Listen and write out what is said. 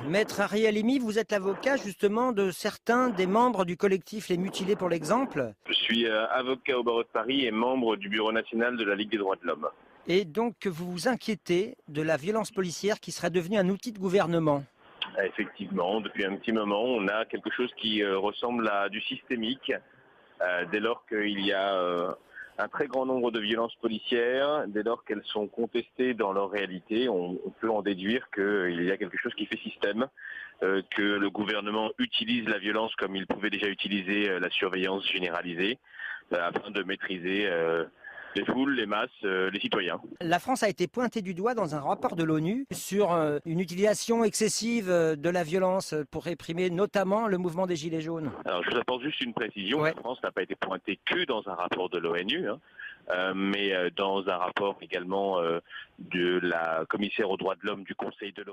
Maître Harry Halimi, vous êtes l'avocat justement de certains des membres du collectif Les Mutilés pour l'exemple. Je suis avocat au barreau de Paris et membre du bureau national de la Ligue des droits de l'homme. Et donc vous vous inquiétez de la violence policière qui serait devenue un outil de gouvernement. Effectivement, depuis un petit moment, on a quelque chose qui ressemble à du systémique, dès lors qu'il y a un très grand nombre de violences policières, dès lors qu'elles sont contestées dans leur réalité, on peut en déduire qu'il y a quelque chose qui fait système, que le gouvernement utilise la violence comme il pouvait déjà utiliser la surveillance généralisée, afin de maîtriser les foules, les masses, les citoyens. La France a été pointée du doigt dans un rapport de l'ONU sur une utilisation excessive de la violence pour réprimer notamment le mouvement des Gilets jaunes. Alors je vous apporte juste une précision, Ouais. la France n'a pas été pointée que dans un rapport de l'ONU, mais dans un rapport également de la commissaire aux droits de l'homme du Conseil de l'Europe.